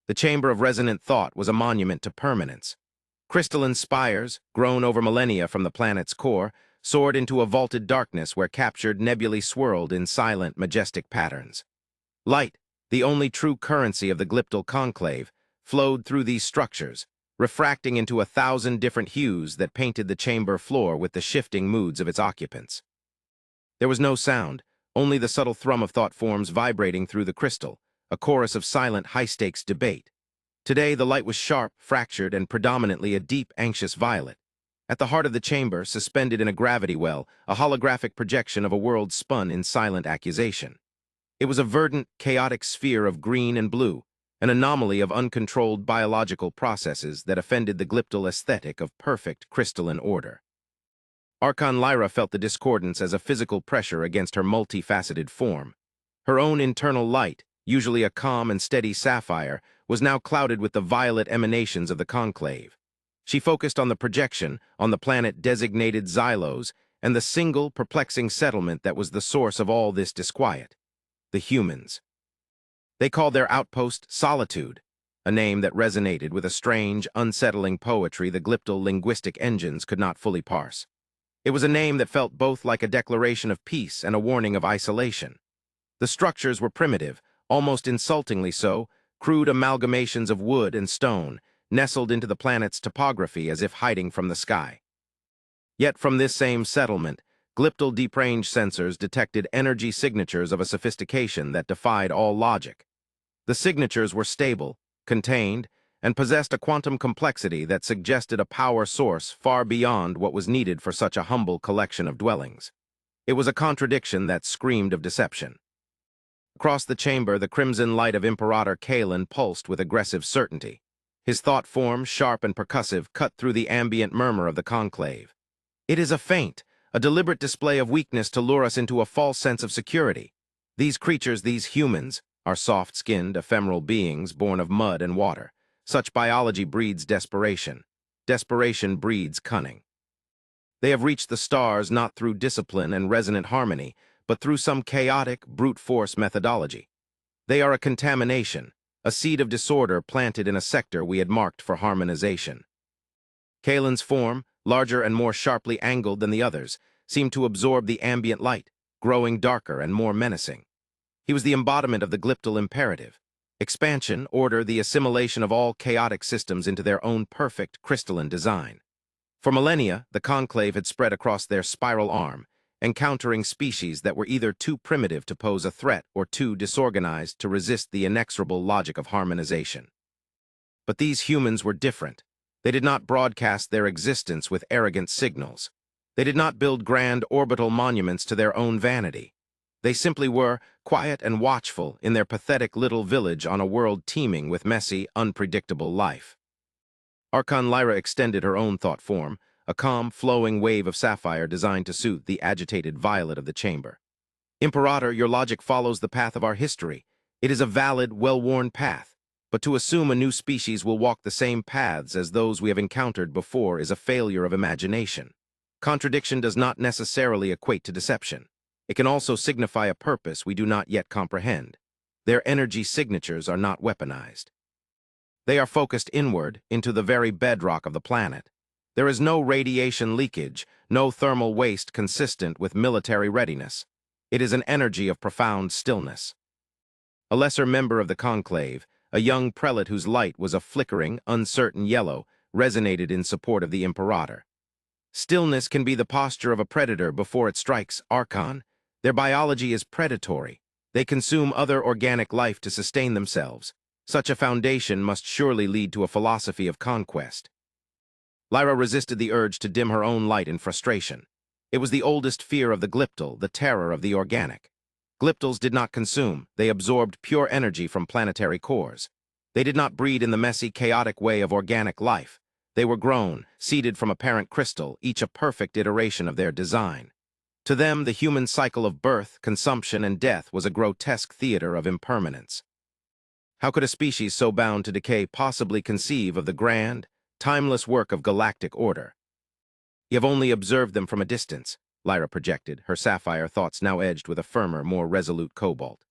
The chamber of resonant thought was a monument to permanence. Crystalline spires, grown over millennia from the planet's core, soared into a vaulted darkness where captured nebulae swirled in silent, majestic patterns. Light, the only true currency of the glyptal conclave, flowed through these structures, refracting into 1,000 different hues that painted the chamber floor with the shifting moods of its occupants. There was no sound, only the subtle thrum of thought forms vibrating through the crystal, a chorus of silent, high-stakes debate. Today, the light was sharp, fractured, and predominantly a deep, anxious violet. At the heart of the chamber, suspended in a gravity well, a holographic projection of a world spun in silent accusation. It was a verdant, chaotic sphere of green and blue, an anomaly of uncontrolled biological processes that offended the glyptal aesthetic of perfect crystalline order. Archon Lyra felt the discordance as a physical pressure against her multifaceted form. Her own internal light, usually a calm and steady sapphire, was now clouded with the violet emanations of the conclave. She focused on the projection, on the planet designated Xylos, and the single, perplexing settlement that was the source of all this disquiet: the humans. They called their outpost Solitude, a name that resonated with a strange, unsettling poetry the glyptal linguistic engines could not fully parse. It was a name that felt both like a declaration of peace and a warning of isolation. The structures were primitive, almost insultingly so, crude amalgamations of wood and stone, nestled into the planet's topography as if hiding from the sky. Yet from this same settlement, glyptal deep range sensors detected energy signatures of a sophistication that defied all logic. The signatures were stable, contained, and possessed a quantum complexity that suggested a power source far beyond what was needed for such a humble collection of dwellings. It was a contradiction that screamed of deception. Across the chamber, the crimson light of Imperator Kalen pulsed with aggressive certainty. His thought form, sharp and percussive, cut through the ambient murmur of the conclave. It is a feint, a deliberate display of weakness to lure us into a false sense of security. These creatures, these humans, are soft-skinned, ephemeral beings born of mud and water. Such biology breeds desperation. Desperation breeds cunning. They have reached the stars not through discipline and resonant harmony, but through some chaotic, brute force methodology. They are a contamination, a seed of disorder planted in a sector we had marked for harmonization. Kalen's form, larger and more sharply angled than the others, seemed to absorb the ambient light, growing darker and more menacing. He was the embodiment of the glyptal imperative: expansion, order, the assimilation of all chaotic systems into their own perfect crystalline design. For millennia, the conclave had spread across their spiral arm, encountering species that were either too primitive to pose a threat or too disorganized to resist the inexorable logic of harmonization. But these humans were different. They did not broadcast their existence with arrogant signals. They did not build grand orbital monuments to their own vanity. They simply were, quiet and watchful in their pathetic little village on a world teeming with messy, unpredictable life. Archon Lyra extended her own thought form, a calm, flowing wave of sapphire designed to suit the agitated violet of the chamber. Imperator, your logic follows the path of our history. It is a valid, well-worn path, but to assume a new species will walk the same paths as those we have encountered before is a failure of imagination. Contradiction does not necessarily equate to deception. It can also signify a purpose we do not yet comprehend. Their energy signatures are not weaponized. They are focused inward, into the very bedrock of the planet. There is no radiation leakage, no thermal waste consistent with military readiness. It is an energy of profound stillness. A lesser member of the conclave, a young prelate whose light was a flickering, uncertain yellow, resonated in support of the Imperator. Stillness can be the posture of a predator before it strikes, Archon. Their biology is predatory. They consume other organic life to sustain themselves. Such a foundation must surely lead to a philosophy of conquest. Lyra resisted the urge to dim her own light in frustration. It was the oldest fear of the glyptal, the terror of the organic. Glyptals did not consume, they absorbed pure energy from planetary cores. They did not breed in the messy, chaotic way of organic life. They were grown, seeded from a parent crystal, each a perfect iteration of their design. To them, the human cycle of birth, consumption, and death was a grotesque theater of impermanence. How could a species so bound to decay possibly conceive of the grand, timeless work of galactic order? You have only observed them from a distance, Lyra projected, her sapphire thoughts now edged with a firmer, more resolute cobalt.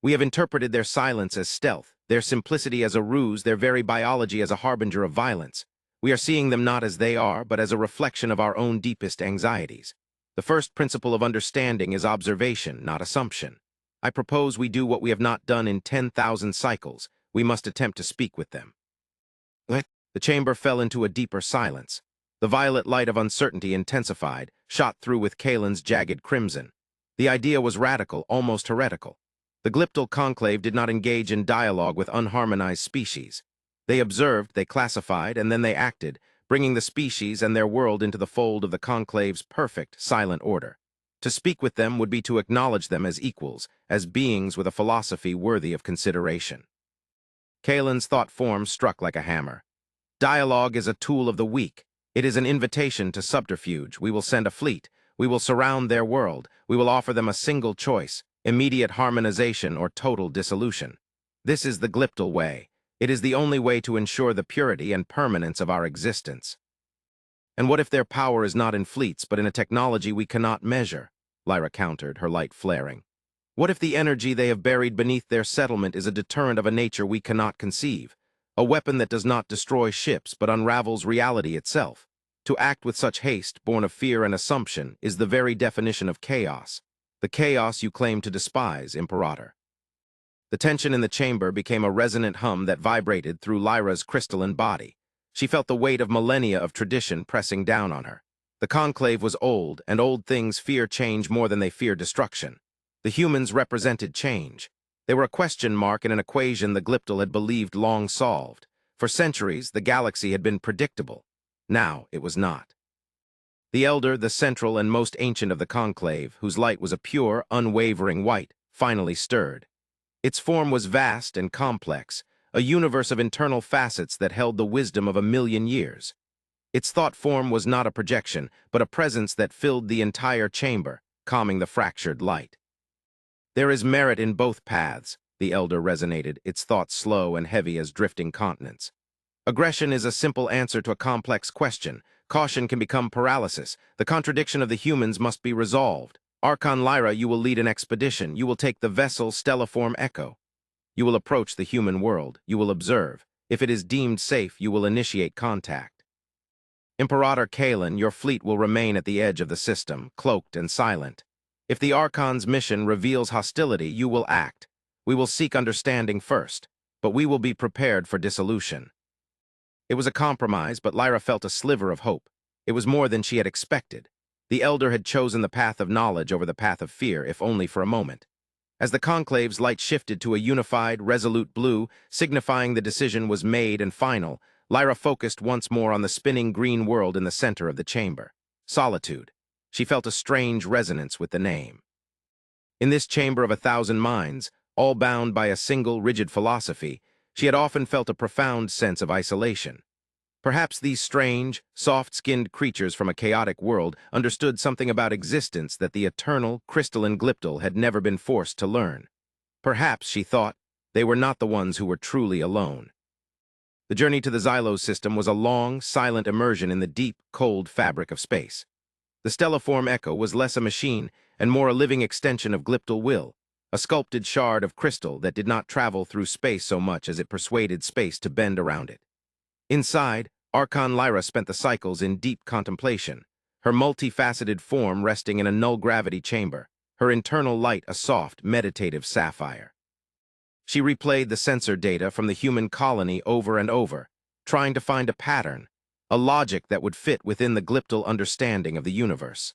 We have interpreted their silence as stealth, their simplicity as a ruse, their very biology as a harbinger of violence. We are seeing them not as they are, but as a reflection of our own deepest anxieties. The first principle of understanding is observation, not assumption. I propose we do what we have not done in 10,000 cycles. We must attempt to speak with them. The chamber fell into a deeper silence. The violet light of uncertainty intensified, shot through with Kalen's jagged crimson. The idea was radical, almost heretical. The glyptal conclave did not engage in dialogue with unharmonized species. They observed, they classified, and then they acted, bringing the species and their world into the fold of the conclave's perfect, silent order. To speak with them would be to acknowledge them as equals, as beings with a philosophy worthy of consideration. Kalen's thought form struck like a hammer. Dialogue is a tool of the weak. It is an invitation to subterfuge. We will send a fleet. We will surround their world. We will offer them a single choice, immediate harmonization or total dissolution. This is the glyptal way. It is the only way to ensure the purity and permanence of our existence. And what if their power is not in fleets, but in a technology we cannot measure? Lyra countered, her light flaring. What if the energy they have buried beneath their settlement is a deterrent of a nature we cannot conceive? A weapon that does not destroy ships, but unravels reality itself. To act with such haste, born of fear and assumption, is the very definition of chaos. The chaos you claim to despise, Imperator. The tension in the chamber became a resonant hum that vibrated through Lyra's crystalline body. She felt the weight of millennia of tradition pressing down on her. The conclave was old, and old things fear change more than they fear destruction. The humans represented change. They were a question mark in an equation the glyptal had believed long solved. For centuries, the galaxy had been predictable. Now it was not. The elder, the central and most ancient of the conclave, whose light was a pure, unwavering white, finally stirred. Its form was vast and complex, a universe of internal facets that held the wisdom of 1,000,000 years. Its thought form was not a projection, but a presence that filled the entire chamber, calming the fractured light. There is merit in both paths, the elder resonated, its thoughts slow and heavy as drifting continents. Aggression is a simple answer to a complex question. Caution can become paralysis. The contradiction of the humans must be resolved. Archon Lyra, you will lead an expedition. You will take the vessel Stelliform Echo. You will approach the human world. You will observe. If it is deemed safe, you will initiate contact. Imperator Kalen, your fleet will remain at the edge of the system, cloaked and silent. If the Archon's mission reveals hostility, you will act. We will seek understanding first, but we will be prepared for dissolution. It was a compromise, but Lyra felt a sliver of hope. It was more than she had expected. The elder had chosen the path of knowledge over the path of fear, if only for a moment. As the conclave's light shifted to a unified, resolute blue, signifying the decision was made and final, Lyra focused once more on the spinning green world in the center of the chamber. Solitude. She felt a strange resonance with the name. In this chamber of 1,000 minds, all bound by a single rigid philosophy, she had often felt a profound sense of isolation. Perhaps these strange, soft-skinned creatures from a chaotic world understood something about existence that the eternal, crystalline glyptal had never been forced to learn. Perhaps, she thought, they were not the ones who were truly alone. The journey to the Xylos system was a long, silent immersion in the deep, cold fabric of space. The Stelliform Echo was less a machine and more a living extension of glyptal will, a sculpted shard of crystal that did not travel through space so much as it persuaded space to bend around it. Inside, Archon Lyra spent the cycles in deep contemplation, her multifaceted form resting in a null-gravity chamber, her internal light a soft, meditative sapphire. She replayed the sensor data from the human colony over and over, trying to find a pattern, a logic that would fit within the glyptal understanding of the universe.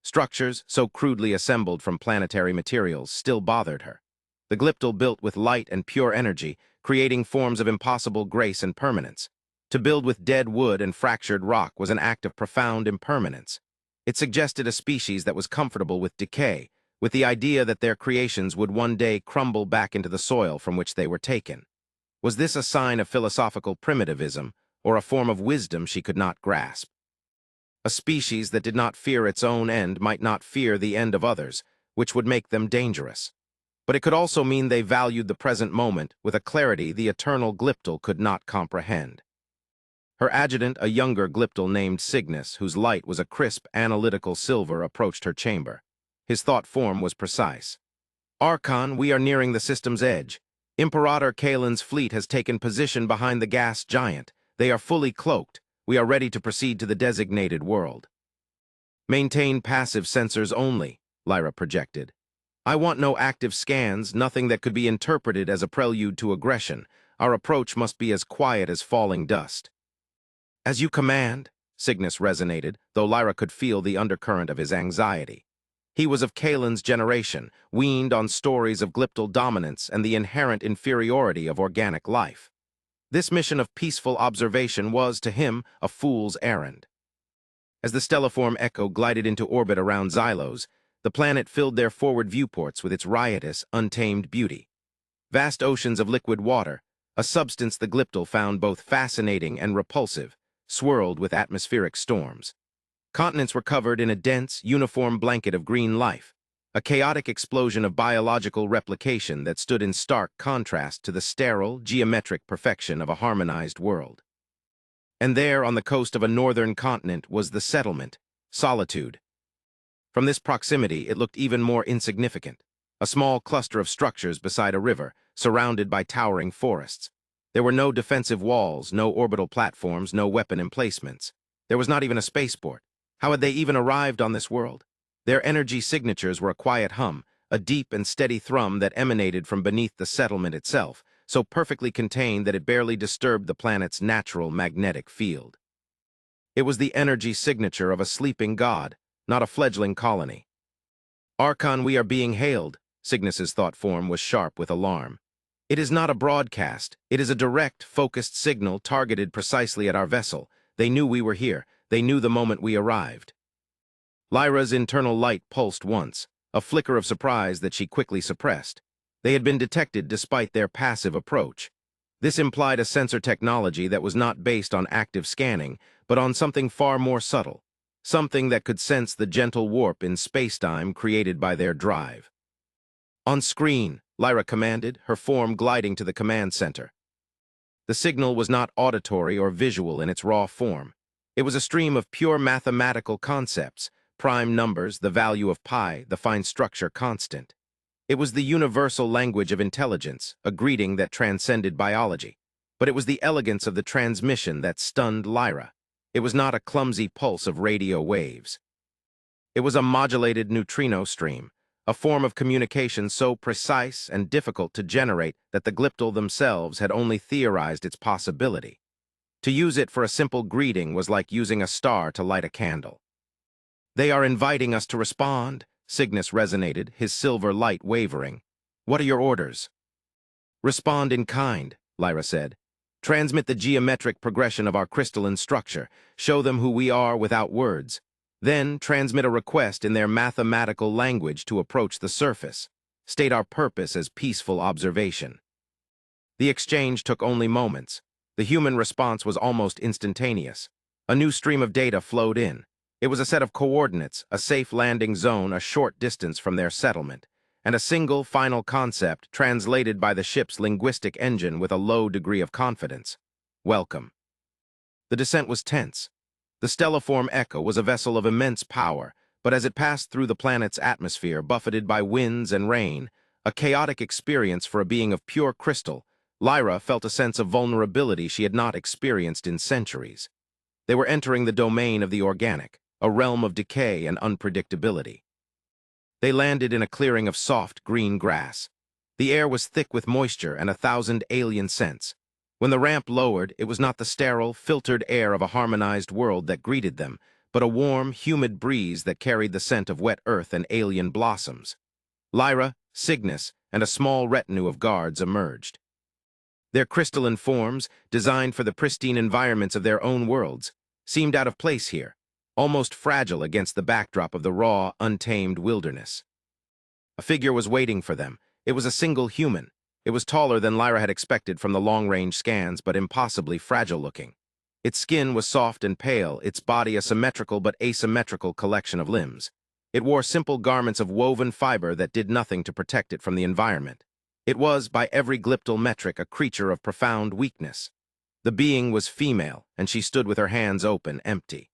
Structures, so crudely assembled from planetary materials, still bothered her. The glyptal built with light and pure energy, creating forms of impossible grace and permanence. To build with dead wood and fractured rock was an act of profound impermanence. It suggested a species that was comfortable with decay, with the idea that their creations would one day crumble back into the soil from which they were taken. Was this a sign of philosophical primitivism, or a form of wisdom she could not grasp? A species that did not fear its own end might not fear the end of others, which would make them dangerous. But it could also mean they valued the present moment with a clarity the eternal glyptal could not comprehend. Her adjutant, a younger glyptal named Cygnus, whose light was a crisp, analytical silver, approached her chamber. His thought form was precise. Archon, we are nearing the system's edge. Imperator Kalen's fleet has taken position behind the gas giant. They are fully cloaked. We are ready to proceed to the designated world. Maintain passive sensors only, Lyra projected. I want no active scans, nothing that could be interpreted as a prelude to aggression. Our approach must be as quiet as falling dust. As you command, Cygnus resonated, though Lyra could feel the undercurrent of his anxiety. He was of Kalen's generation, weaned on stories of glyptal dominance and the inherent inferiority of organic life. This mission of peaceful observation was, to him, a fool's errand. As the stelliform Echo glided into orbit around Xylos, the planet filled their forward viewports with its riotous, untamed beauty. Vast oceans of liquid water, a substance the glyptal found both fascinating and repulsive, swirled with atmospheric storms. Continents were covered in a dense, uniform blanket of green life, a chaotic explosion of biological replication that stood in stark contrast to the sterile, geometric perfection of a harmonized world. And there, on the coast of a northern continent, was the settlement, Solitude. From this proximity, it looked even more insignificant, a small cluster of structures beside a river, surrounded by towering forests. There were no defensive walls, no orbital platforms, no weapon emplacements. There was not even a spaceport. How had they even arrived on this world? Their energy signatures were a quiet hum, a deep and steady thrum that emanated from beneath the settlement itself, so perfectly contained that it barely disturbed the planet's natural magnetic field. It was the energy signature of a sleeping god, not a fledgling colony. Archon, we are being hailed, Cygnus's thought form was sharp with alarm. It is not a broadcast. It is a direct, focused signal targeted precisely at our vessel. They knew we were here. They knew the moment we arrived. Lyra's internal light pulsed once, a flicker of surprise that she quickly suppressed. They had been detected despite their passive approach. This implied a sensor technology that was not based on active scanning, but on something far more subtle, something that could sense the gentle warp in spacetime created by their drive. On screen, Lyra commanded, her form gliding to the command center. The signal was not auditory or visual in its raw form. It was a stream of pure mathematical concepts, prime numbers, the value of pi, the fine structure constant. It was the universal language of intelligence, a greeting that transcended biology. But it was the elegance of the transmission that stunned Lyra. It was not a clumsy pulse of radio waves. It was a modulated neutrino stream, a form of communication so precise and difficult to generate that the glyptal themselves had only theorized its possibility. To use it for a simple greeting was like using a star to light a candle. They are inviting us to respond, Cygnus resonated, his silver light wavering. What are your orders? Respond in kind, Lyra said. Transmit the geometric progression of our crystalline structure. Show them who we are without words. Then transmit a request in their mathematical language to approach the surface. State our purpose as peaceful observation. The exchange took only moments. The human response was almost instantaneous. A new stream of data flowed in. It was a set of coordinates, a safe landing zone a short distance from their settlement, and a single final concept translated by the ship's linguistic engine with a low degree of confidence. Welcome. The descent was tense. The stelliform Echo was a vessel of immense power, but as it passed through the planet's atmosphere, buffeted by winds and rain, a chaotic experience for a being of pure crystal, Lyra felt a sense of vulnerability she had not experienced in centuries. They were entering the domain of the organic, a realm of decay and unpredictability. They landed in a clearing of soft, green grass. The air was thick with moisture and 1,000 alien scents. When the ramp lowered, it was not the sterile, filtered air of a harmonized world that greeted them, but a warm, humid breeze that carried the scent of wet earth and alien blossoms. Lyra, Cygnus, and a small retinue of guards emerged. Their crystalline forms, designed for the pristine environments of their own worlds, seemed out of place here, almost fragile against the backdrop of the raw, untamed wilderness. A figure was waiting for them. It was a single human. It was taller than Lyra had expected from the long-range scans, but impossibly fragile-looking. Its skin was soft and pale, its body a symmetrical but asymmetrical collection of limbs. It wore simple garments of woven fiber that did nothing to protect it from the environment. It was, by every glyptal metric, a creature of profound weakness. The being was female, and she stood with her hands open, empty.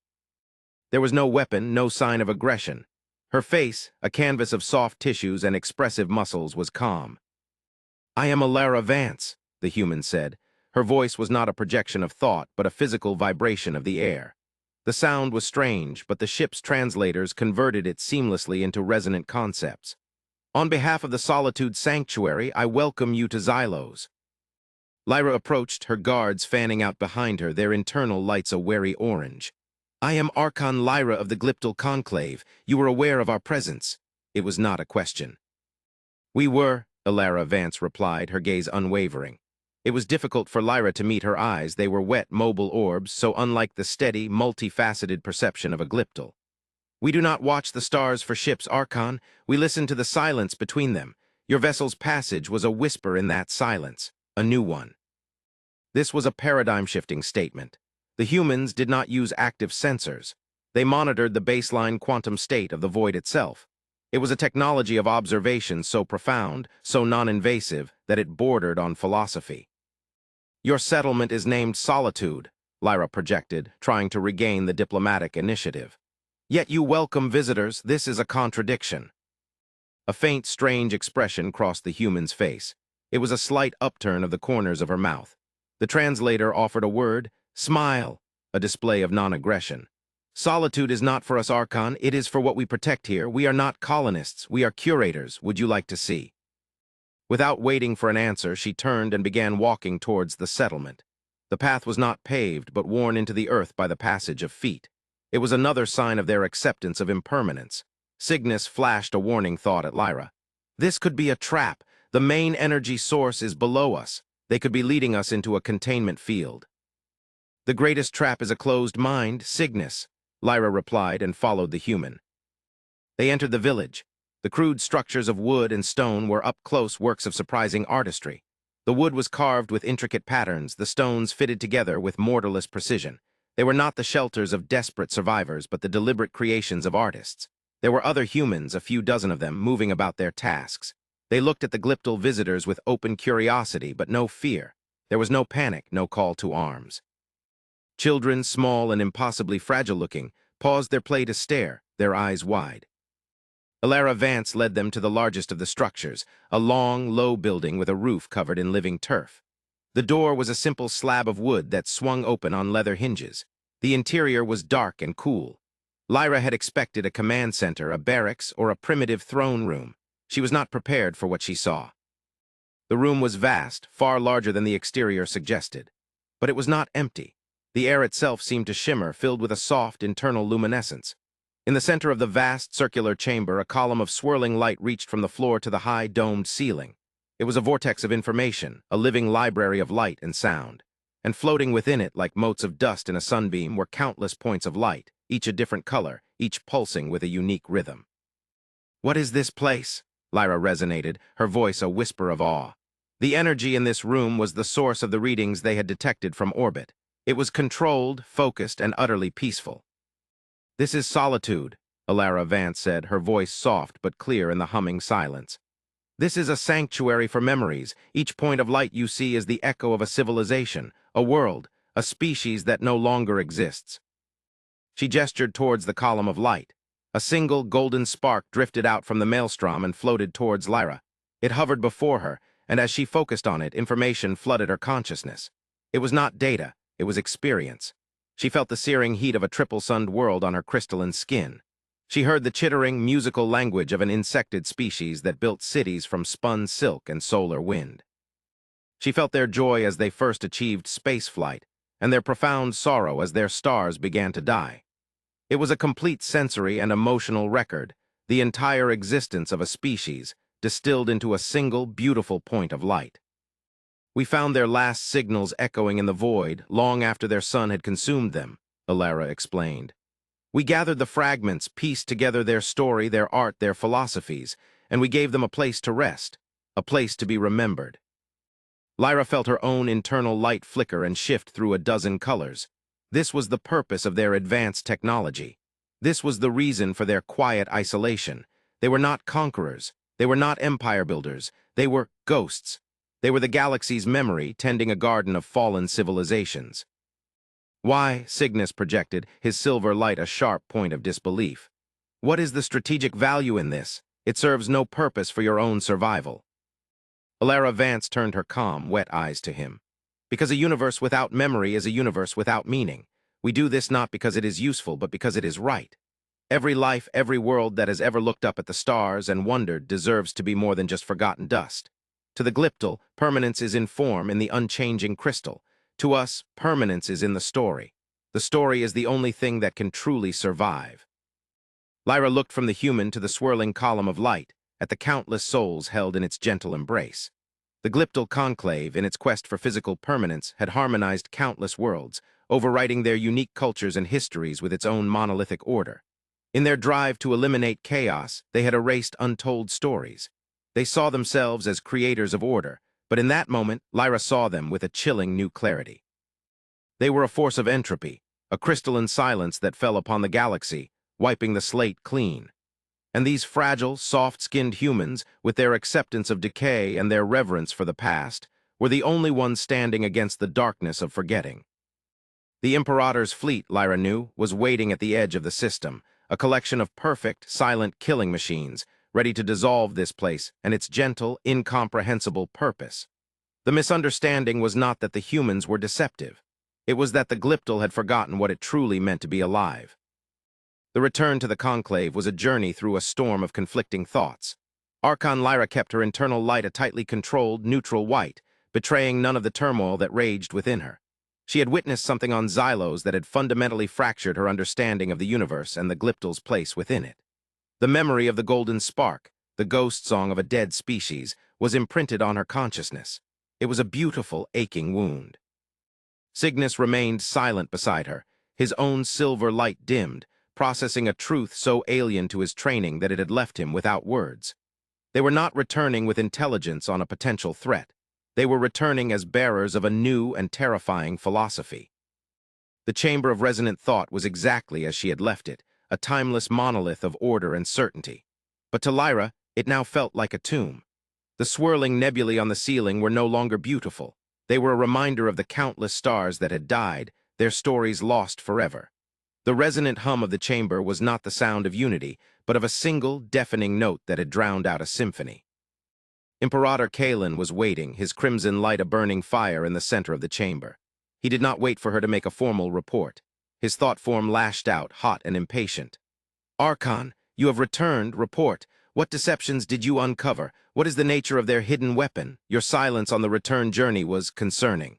There was no weapon, no sign of aggression. Her face, a canvas of soft tissues and expressive muscles, was calm. I am Alara Vance, the human said. Her voice was not a projection of thought, but a physical vibration of the air. The sound was strange, but the ship's translators converted it seamlessly into resonant concepts. On behalf of the Solitude Sanctuary, I welcome you to Xylos. Lyra approached, her guards fanning out behind her, their internal lights a wary orange. I am Archon Lyra of the Glyptal Conclave. You were aware of our presence. It was not a question. We were, Alara Vance replied, her gaze unwavering. It was difficult for Lyra to meet her eyes. They were wet, mobile orbs, so unlike the steady, multifaceted perception of a glyptal. We do not watch the stars for ships, Archon. We listen to the silence between them. Your vessel's passage was a whisper in that silence, a new one. This was a paradigm-shifting statement. The humans did not use active sensors. They monitored the baseline quantum state of the void itself. It was a technology of observation so profound, so non-invasive, that it bordered on philosophy. Your settlement is named Solitude, Lyra projected, trying to regain the diplomatic initiative. Yet you welcome visitors. This is a contradiction. A faint, strange expression crossed the human's face. It was a slight upturn of the corners of her mouth. The translator offered a word, smile, a display of non-aggression. Solitude is not for us, Archon. It is for what we protect here. We are not colonists. We are curators. Would you like to see? Without waiting for an answer, she turned and began walking towards the settlement. The path was not paved, but worn into the earth by the passage of feet. It was another sign of their acceptance of impermanence. Cygnus flashed a warning thought at Lyra. This could be a trap. The main energy source is below us. They could be leading us into a containment field. The greatest trap is a closed mind, Cygnus, Lyra replied and followed the human. They entered the village. The crude structures of wood and stone were up-close works of surprising artistry. The wood was carved with intricate patterns, the stones fitted together with mortarless precision. They were not the shelters of desperate survivors, but the deliberate creations of artists. There were other humans, a few dozen of them, moving about their tasks. They looked at the glyptal visitors with open curiosity, but no fear. There was no panic, no call to arms. Children, small and impossibly fragile-looking, paused their play to stare, their eyes wide. Alara Vance led them to the largest of the structures, a long, low building with a roof covered in living turf. The door was a simple slab of wood that swung open on leather hinges. The interior was dark and cool. Lyra had expected a command center, a barracks, or a primitive throne room. She was not prepared for what she saw. The room was vast, far larger than the exterior suggested. But it was not empty. The air itself seemed to shimmer, filled with a soft, internal luminescence. In the center of the vast, circular chamber, a column of swirling light reached from the floor to the high, domed ceiling. It was a vortex of information, a living library of light and sound. And floating within it, like motes of dust in a sunbeam, were countless points of light, each a different color, each pulsing with a unique rhythm. What is this place? Lyra resonated, her voice a whisper of awe. The energy in this room was the source of the readings they had detected from orbit. It was controlled, focused, and utterly peaceful. This is Solitude, Alara Vance said, her voice soft but clear in the humming silence. This is a sanctuary for memories. Each point of light you see is the echo of a civilization, a world, a species that no longer exists. She gestured towards the column of light. A single golden spark drifted out from the maelstrom and floated towards Lyra. It hovered before her, and as she focused on it, information flooded her consciousness. It was not data, it was experience. She felt the searing heat of a triple-sunned world on her crystalline skin. She heard the chittering, musical language of an insected species that built cities from spun silk and solar wind. She felt their joy as they first achieved spaceflight, and their profound sorrow as their stars began to die. It was a complete sensory and emotional record, the entire existence of a species, distilled into a single, beautiful point of light. We found their last signals echoing in the void long after their sun had consumed them, Alara explained. We gathered the fragments, pieced together their story, their art, their philosophies, and we gave them a place to rest, a place to be remembered. Lyra felt her own internal light flicker and shift through a dozen colors. This was the purpose of their advanced technology. This was the reason for their quiet isolation. They were not conquerors. They were not empire builders. They were ghosts. They were the galaxy's memory, tending a garden of fallen civilizations. Why, Cygnus projected, his silver light a sharp point of disbelief. What is the strategic value in this? It serves no purpose for your own survival. Alara Vance turned her calm, wet eyes to him. Because a universe without memory is a universe without meaning. We do this not because it is useful, but because it is right. Every life, every world that has ever looked up at the stars and wondered deserves to be more than just forgotten dust. To the glyptal, permanence is in form in the unchanging crystal. To us, permanence is in the story. The story is the only thing that can truly survive. Lyra looked from the human to the swirling column of light, at the countless souls held in its gentle embrace. The glyptal conclave, in its quest for physical permanence, had harmonized countless worlds, overwriting their unique cultures and histories with its own monolithic order. In their drive to eliminate chaos, they had erased untold stories. They saw themselves as creators of order, but in that moment, Lyra saw them with a chilling new clarity. They were a force of entropy, a crystalline silence that fell upon the galaxy, wiping the slate clean. And these fragile, soft-skinned humans, with their acceptance of decay and their reverence for the past, were the only ones standing against the darkness of forgetting. The Imperator's fleet, Lyra knew, was waiting at the edge of the system, a collection of perfect, silent killing machines, ready to dissolve this place and its gentle, incomprehensible purpose. The misunderstanding was not that the humans were deceptive. It was that the glyptal had forgotten what it truly meant to be alive. The return to the conclave was a journey through a storm of conflicting thoughts. Archon Lyra kept her internal light a tightly controlled, neutral white, betraying none of the turmoil that raged within her. She had witnessed something on Xylos that had fundamentally fractured her understanding of the universe and the glyptal's place within it. The memory of the golden spark, the ghost song of a dead species, was imprinted on her consciousness. It was a beautiful, aching wound. Cygnus remained silent beside her, his own silver light dimmed, processing a truth so alien to his training that it had left him without words. They were not returning with intelligence on a potential threat. They were returning as bearers of a new and terrifying philosophy. The chamber of resonant thought was exactly as she had left it, a timeless monolith of order and certainty. But to Lyra, it now felt like a tomb. The swirling nebulae on the ceiling were no longer beautiful. They were a reminder of the countless stars that had died, their stories lost forever. The resonant hum of the chamber was not the sound of unity, but of a single, deafening note that had drowned out a symphony. Imperator Kalen was waiting, his crimson light a burning fire in the center of the chamber. He did not wait for her to make a formal report. His thought form lashed out, hot and impatient. Archon, you have returned, report. What deceptions did you uncover? What is the nature of their hidden weapon? Your silence on the return journey was concerning.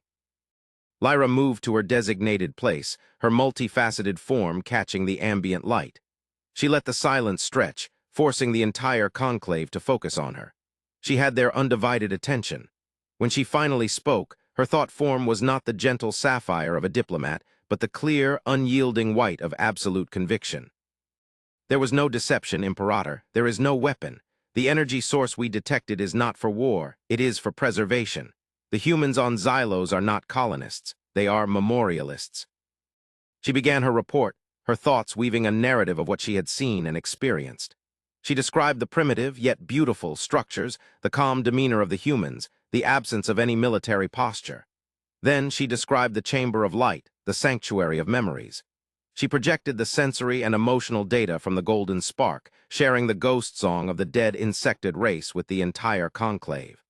Lyra moved to her designated place, her multifaceted form catching the ambient light. She let the silence stretch, forcing the entire conclave to focus on her. She had their undivided attention. When she finally spoke, her thought form was not the gentle sapphire of a diplomat, but the clear, unyielding white of absolute conviction. There was no deception, Imperator. There is no weapon. The energy source we detected is not for war, it is for preservation. The humans on Xylos are not colonists, they are memorialists. She began her report, her thoughts weaving a narrative of what she had seen and experienced. She described the primitive yet beautiful structures, the calm demeanor of the humans, the absence of any military posture. Then she described the chamber of light, the sanctuary of memories. She projected the sensory and emotional data from the golden spark, sharing the ghost song of the dead insected race with the entire conclave.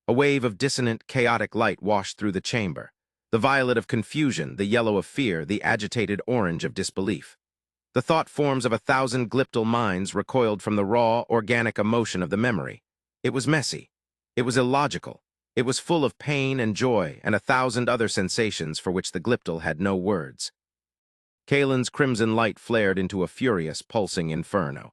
A wave of dissonant, chaotic light washed through the chamber. The violet of confusion, the yellow of fear, the agitated orange of disbelief. The thought forms of 1,000 glyptal minds recoiled from the raw, organic emotion of the memory. It was messy. It was illogical. It was full of pain and joy and 1,000 other sensations for which the glyptal had no words. Kalen's crimson light flared into a furious, pulsing inferno.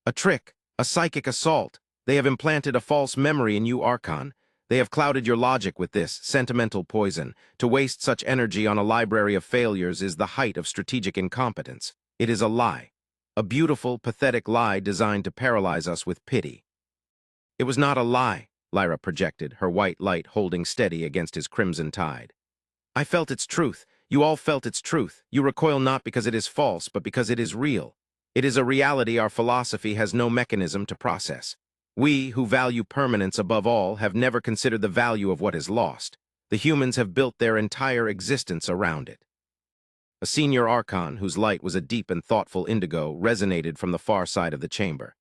A trick, a psychic assault. They have implanted a false memory in you, Archon. They have clouded your logic with this sentimental poison. To waste such energy on a library of failures is the height of strategic incompetence. It is a lie. A beautiful, pathetic lie designed to paralyze us with pity. It was not a lie, Lyra projected, her white light holding steady against his crimson tide. I felt its truth. You all felt its truth. You recoil not because it is false, but because it is real. It is a reality our philosophy has no mechanism to process. We, who value permanence above all, have never considered the value of what is lost. The humans have built their entire existence around it. A senior archon, whose light was a deep and thoughtful indigo, resonated from the far side of the chamber.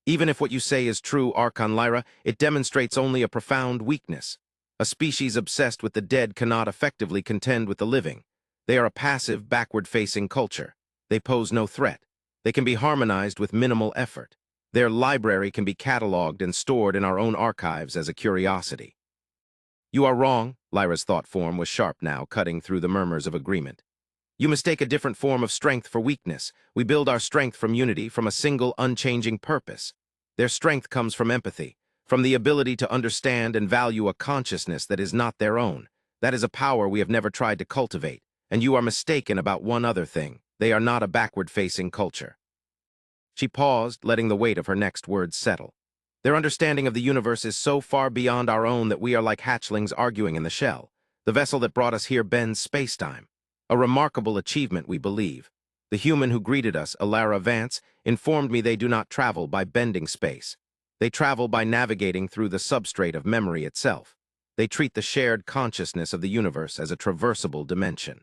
Even if what you say is true, Archon Lyra, it demonstrates only a profound weakness. A species obsessed with the dead cannot effectively contend with the living. They are a passive, backward-facing culture. They pose no threat. They can be harmonized with minimal effort. Their library can be cataloged and stored in our own archives as a curiosity. You are wrong. Lyra's thought form was sharp now, cutting through the murmurs of agreement. You mistake a different form of strength for weakness. We build our strength from unity, from a single, unchanging purpose. Their strength comes from empathy, from the ability to understand and value a consciousness that is not their own. That is a power we have never tried to cultivate. And you are mistaken about one other thing. They are not a backward-facing culture. She paused, letting the weight of her next words settle. Their understanding of the universe is so far beyond our own that we are like hatchlings arguing in the shell. The vessel that brought us here bends space-time. A remarkable achievement, we believe. The human who greeted us, Alara Vance, informed me they do not travel by bending space. They travel by navigating through the substrate of memory itself. They treat the shared consciousness of the universe as a traversable dimension.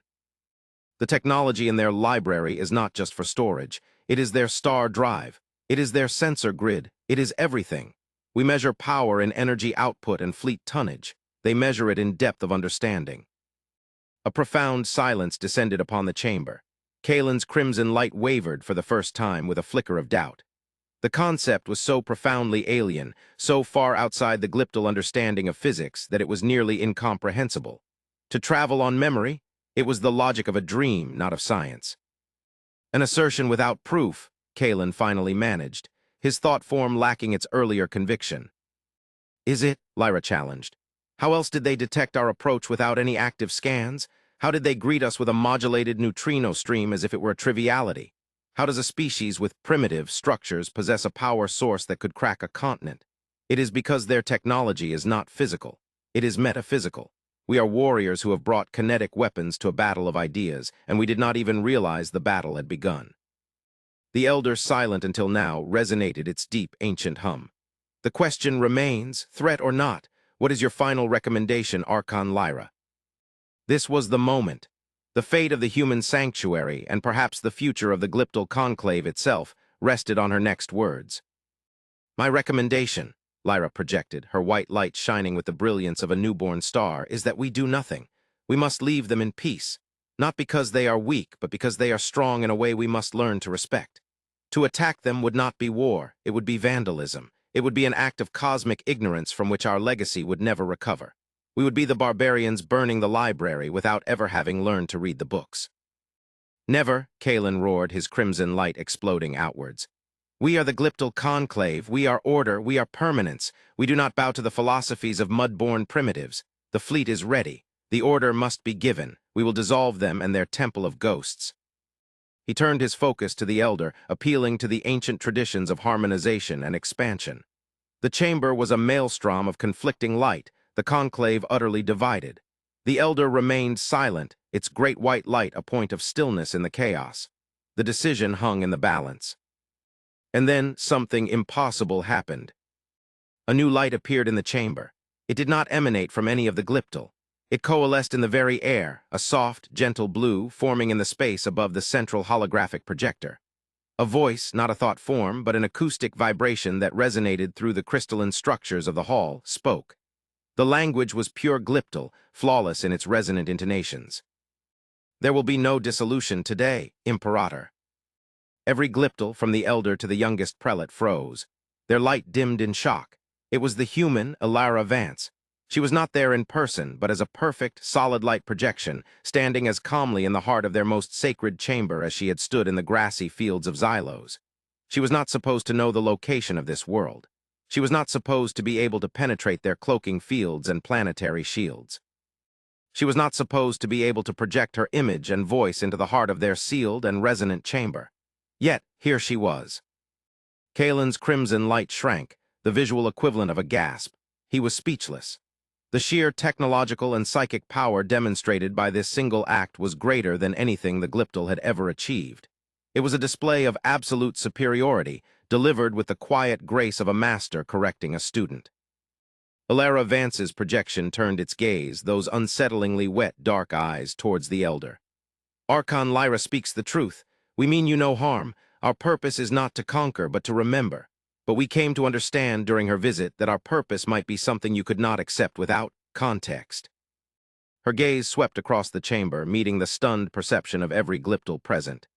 The technology in their library is not just for storage. It is their star drive. It is their sensor grid. It is everything. We measure power in energy output and fleet tonnage. They measure it in depth of understanding. A profound silence descended upon the chamber. Kalen's crimson light wavered for the first time with a flicker of doubt. The concept was so profoundly alien, so far outside the glyptal understanding of physics that it was nearly incomprehensible. To travel on memory, it was the logic of a dream, not of science. An assertion without proof, Kalen finally managed, his thought form lacking its earlier conviction. Is it? Lyra challenged. How else did they detect our approach without any active scans? How did they greet us with a modulated neutrino stream as if it were a triviality? How does a species with primitive structures possess a power source that could crack a continent? It is because their technology is not physical. It is metaphysical. We are warriors who have brought kinetic weapons to a battle of ideas, and we did not even realize the battle had begun. The elder, silent until now, resonated its deep, ancient hum. The question remains, threat or not, what is your final recommendation, Archon Lyra? This was the moment. The fate of the human sanctuary, and perhaps the future of the glyptal conclave itself, rested on her next words. My recommendation, Lyra projected, her white light shining with the brilliance of a newborn star, is that we do nothing. We must leave them in peace, not because they are weak, but because they are strong in a way we must learn to respect. To attack them would not be war, it would be vandalism. It would be an act of cosmic ignorance from which our legacy would never recover. We would be the barbarians burning the library without ever having learned to read the books. Never, Kalen roared, his crimson light exploding outwards. We are the glyptal conclave, we are order, we are permanence. We do not bow to the philosophies of mud-born primitives. The fleet is ready. The order must be given. We will dissolve them and their temple of ghosts. He turned his focus to the elder, appealing to the ancient traditions of harmonization and expansion. The chamber was a maelstrom of conflicting light, the conclave utterly divided. The elder remained silent, its great white light a point of stillness in the chaos. The decision hung in the balance. And then something impossible happened. A new light appeared in the chamber. It did not emanate from any of the glyptal. It coalesced in the very air, a soft, gentle blue forming in the space above the central holographic projector. A voice, not a thought form, but an acoustic vibration that resonated through the crystalline structures of the hall, spoke. The language was pure glyptal, flawless in its resonant intonations. There will be no dissolution today, Imperator. Every glyptal, from the elder to the youngest prelate, froze. Their light dimmed in shock. It was the human Alara Vance. She was not there in person, but as a perfect, solid light projection, standing as calmly in the heart of their most sacred chamber as she had stood in the grassy fields of Xylos. She was not supposed to know the location of this world. She was not supposed to be able to penetrate their cloaking fields and planetary shields. She was not supposed to be able to project her image and voice into the heart of their sealed and resonant chamber. Yet, here she was. Kalen's crimson light shrank, the visual equivalent of a gasp. He was speechless. The sheer technological and psychic power demonstrated by this single act was greater than anything the glyptal had ever achieved. It was a display of absolute superiority, delivered with the quiet grace of a master correcting a student. Alara Vance's projection turned its gaze, those unsettlingly wet, dark eyes, towards the elder. Archon Lyra speaks the truth. We mean you no harm. Our purpose is not to conquer, but to remember. but we came to understand during her visit that our purpose might be something you could not accept without context. Her gaze swept across the chamber, meeting the stunned perception of every glyptal present.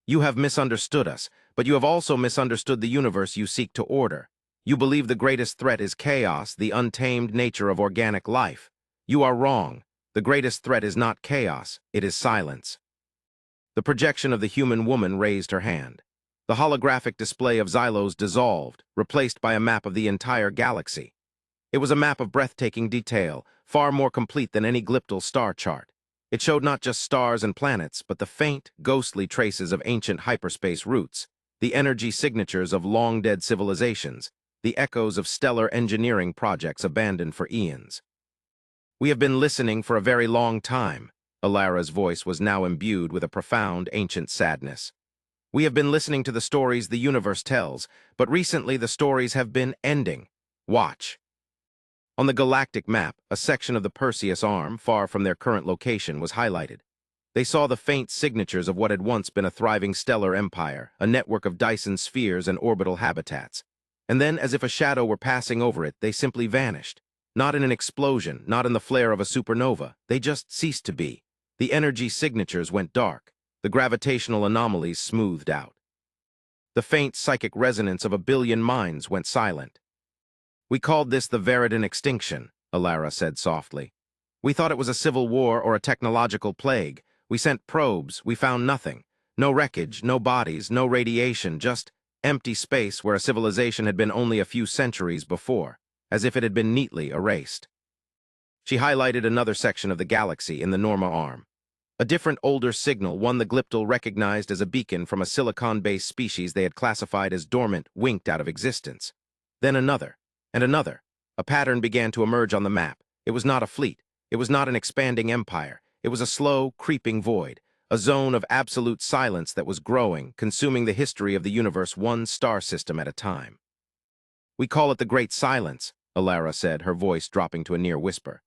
You have misunderstood us, but you have also misunderstood the universe you seek to order. You believe the greatest threat is chaos, the untamed nature of organic life. You are wrong. The greatest threat is not chaos, it is silence. The projection of the human woman raised her hand. The holographic display of Xylos dissolved, replaced by a map of the entire galaxy. It was a map of breathtaking detail, far more complete than any glyptal star chart. It showed not just stars and planets, but the faint, ghostly traces of ancient hyperspace routes, the energy signatures of long-dead civilizations, the echoes of stellar engineering projects abandoned for eons. We have been listening for a very long time. Alara's voice was now imbued with a profound, ancient sadness. We have been listening to the stories the universe tells, but recently the stories have been ending. Watch. On the galactic map, a section of the Perseus arm, far from their current location, was highlighted. They saw the faint signatures of what had once been a thriving stellar empire, a network of Dyson spheres and orbital habitats. And then, as if a shadow were passing over it, they simply vanished. Not in an explosion, not in the flare of a supernova, they just ceased to be. The energy signatures went dark. The gravitational anomalies smoothed out. The faint psychic resonance of a billion minds went silent. We called this the Veridan extinction, Alara said softly. We thought it was a civil war or a technological plague. We sent probes, we found nothing. No wreckage, no bodies, no radiation, just empty space where a civilization had been only a few centuries before, as if it had been neatly erased. She highlighted another section of the galaxy in the Norma arm. A different, older signal, one the Glyptal recognized as a beacon from a silicon-based species they had classified as dormant, winked out of existence. Then another, and another. A pattern began to emerge on the map. It was not a fleet. It was not an expanding empire. It was a slow, creeping void, a zone of absolute silence that was growing, consuming the history of the universe one star system at a time. We call it the Great Silence, Alara said, her voice dropping to a near whisper.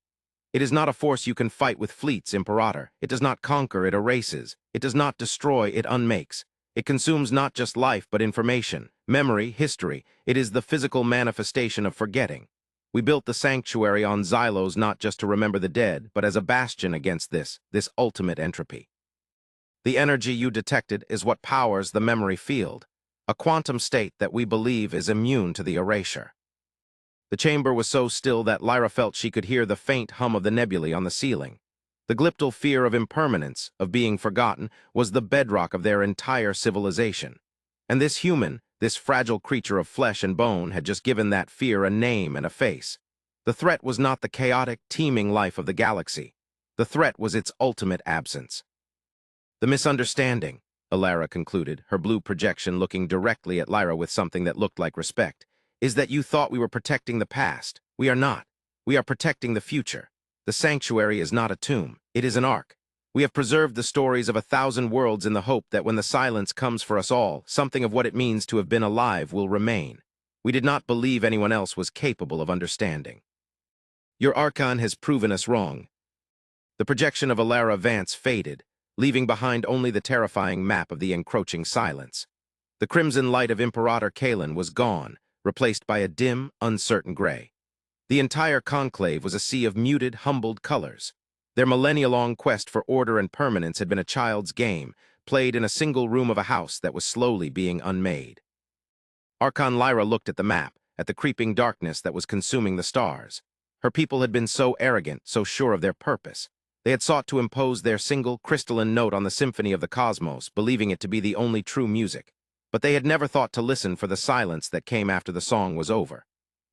It is not a force you can fight with fleets, Imperator. It does not conquer, it erases. It does not destroy, it unmakes. It consumes not just life, but information, memory, history. It is the physical manifestation of forgetting. We built the sanctuary on Xylos not just to remember the dead, but as a bastion against this ultimate entropy. The energy you detected is what powers the memory field, a quantum state that we believe is immune to the erasure. The chamber was so still that Lyra felt she could hear the faint hum of the nebulae on the ceiling. The glyptal fear of impermanence, of being forgotten, was the bedrock of their entire civilization. And this human, this fragile creature of flesh and bone, had just given that fear a name and a face. The threat was not the chaotic, teeming life of the galaxy. The threat was its ultimate absence. The misunderstanding, Alara concluded, her blue projection looking directly at Lyra with something that looked like respect, is that you thought we were protecting the past. We are not. We are protecting the future. The sanctuary is not a tomb. It is an ark. We have preserved the stories of 1,000 worlds in the hope that when the silence comes for us all, something of what it means to have been alive will remain. We did not believe anyone else was capable of understanding. Your Archon has proven us wrong. The projection of Alara Vance faded, leaving behind only the terrifying map of the encroaching silence. The crimson light of Imperator Kalen was gone, replaced by a dim, uncertain gray. The entire conclave was a sea of muted, humbled colors. Their millennia-long quest for order and permanence had been a child's game, played in a single room of a house that was slowly being unmade. Archon Lyra looked at the map, at the creeping darkness that was consuming the stars. Her people had been so arrogant, so sure of their purpose. They had sought to impose their single, crystalline note on the symphony of the cosmos, believing it to be the only true music. But they had never thought to listen for the silence that came after the song was over.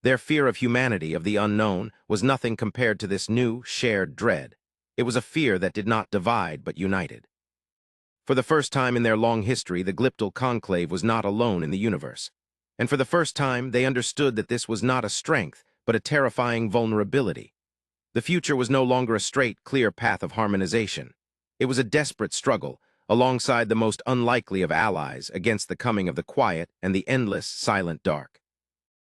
Their fear of humanity, of the unknown, was nothing compared to this new, shared dread. It was a fear that did not divide but united. For the first time in their long history, the Glyptal Conclave was not alone in the universe. And for the first time, they understood that this was not a strength, but a terrifying vulnerability. The future was no longer a straight, clear path of harmonization. It was a desperate struggle, alongside the most unlikely of allies, against the coming of the quiet and the endless, silent dark.